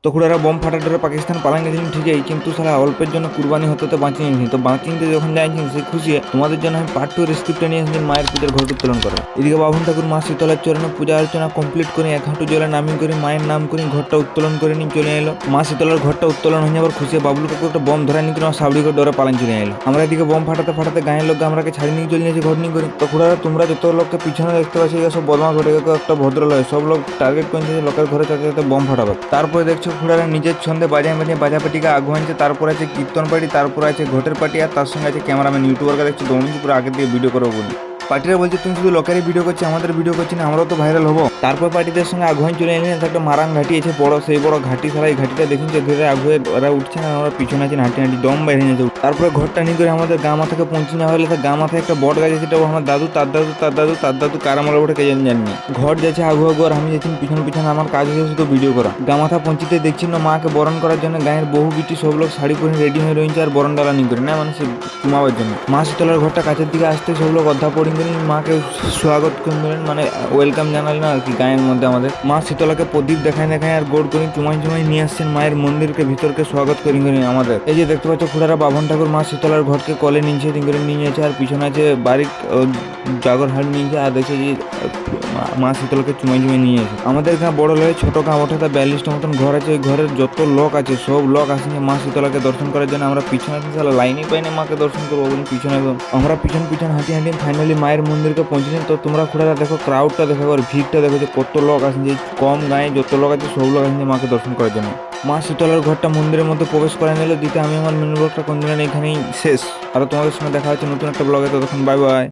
তো খুড়ারা বম ফাটা ধরে পাকিস্তান পালান গেছিলেন ঠিকই, কিন্তু সারা অল্পের জন্য কুরবানি হতে তো বাঁচিয়ে নিয়েছি। তো বাঁচিয়ে যখন যাইছেন সেই খুশি তোমাদের জন্য আমি পার্ট 2 এর স্ক্রিপ্টটা নিয়ে এসেছেন মায়ের পূজার ঘট উত্তোলন করে। এদিকে বাবন ঠাকুর মা শীতলার চরণে পূজা অর্চনা কমপ্লিট করে এক হাঁটু জলে নামি করে মায়ের নাম করে ঘরটা উত্তোলন করে নিয়ে চলে এলো। মা শীতলার ঘরটা উত্তোলন হয়ে যাবার খুশি বাবলু কাকু একটা বম ধরে নিয়ে সাবড়ি করে ডরে পালান চলে এলো। আমরা এদিকে বম ফাটাতে ফাটাতে গায়ের লোক আমরাকে ছাড়ি নিয়ে চলে নিয়েছি ঘর নিয়ে করে। তো খুড়ারা তোমরা যত লোককে পিছনে দেখতে পাচ্ছি সব বদমাশ ঘটে একটা ভদ্রলোক সব লোক টার্গেট করেছে লোকের ঘরে চাতে চাতে বম ফাটাবে। তারপরে দেখছো খুড়ারা নিজের ছন্দে বাজায় বাজিয়ে বাজা পাটিকে আগুন আনছে, তারপর আছে কীর্তন পার্টি, তারপর আছে ঘটের পার্টি, আর তার সঙ্গে আছে ক্যামেরাম্যান ইউটিউবারকে দেখছো দৌড়ছি পুরো আগে দিয়ে ভিডিও করবো বলি। পার্টিরা বলছে তুমি শুধু লোকেরই ভিডিও করছি আমাদের ভিডিও করছি না, আমরাও তো ভাইরাল হবো। তারপর পার্টিদের সঙ্গে আগুন চলে এলেন, একটা মারাং ঘাটি আছে বড়, সেই বড় ঘাটি ছাড়া এই ঘাটিটা দেখুন যে ধীরে আগুয়ে ওরা উঠছে না, ওরা পিছনে আছে হাঁটি হাঁটি দম বাইরে নিয়ে যাচ্ছে। তারপরে ঘরটা নিয়ে করে আমাদের গা মাথাকে পৌঁছে নেওয়া হলে গা মাথায় একটা বট গাছ আছে, সেটা আমার দাদু তার দাদু তার দাদু তার দাদু কারামলা বটে কে জানি। ঘর যাচ্ছে আগু আগু আর আমি যাচ্ছি পিছন পিছনে, আমার কাজ হচ্ছে শুধু ভিডিও করা। গা মাথা পৌঁছিতে দেখছি না মাকে বরণ করার জন্য গায়ের বহু বিটি সব লোক শাড়ি পরে রেডি হয়ে রয়েছে আর বরণ ডালা নিয়ে করে না মানে সে ঘুমাবার জন্য। মা শীতলার ঘরটা কাছের দিকে আসতে সব লোক অধ্যা পড়ি করে মাকে স্বাগত করলেন, মানে ওয়েলকাম জানালেন আর কি গায়ের মধ্যে আমাদের। মা শীতলাকে প্রদীপ দেখায় দেখায় আর গোড় করে চুমাই চুমাই নিয়ে আসছেন মায়ের মন্দিরকে ভিতরকে স্বাগত করি আমাদের। এই যে দেখতে পাচ্ছ খুড়ারা বাভন ঠাকুর মা শীতলার ঘরকে কলে নিয়েছে করে নিয়ে যাচ্ছে, আর পিছনে আছে বাড়ির জাগর হাট নিয়েছে, আর দেখছে যে মা শীতলাকে চুমাই চুমাই নিয়ে আসে। আমাদের গাঁ বড় লয়ে ছোট গাঁ ওঠে 42টা মতন ঘর আছে, ওই ঘরের যত লোক আছে সব লোক আসেছে মা শীতলাকে দর্শন করার জন্য। আমরা পিছনে আছি লাইনই পাইনি মাকে দর্শন করবো বলে পিছনে একদম আমরা পিছন পিছন হাঁটি হাঁটি ফাইনালি মায়ের মন্দিরকে পৌঁছলেন। তো তোমরা খুড়ারা দেখো ক্রাউডটা দেখো আর ভিড়টা দেখো যে কত লোক আসেন, যে কম গায়ে যত লোক আছে সব লোক আসেন মাকে দর্শন করার জন্য। মা শীতলার ঘরটা মন্দিরের মধ্যে প্রবেশ করে নিল দিতে আমি আমার মিনি ব্লগটা কোন দিন এখানেই শেষ। আর তোমাদের সঙ্গে দেখা হচ্ছে নতুন একটা ব্লগে, ততক্ষণ বাই বাই।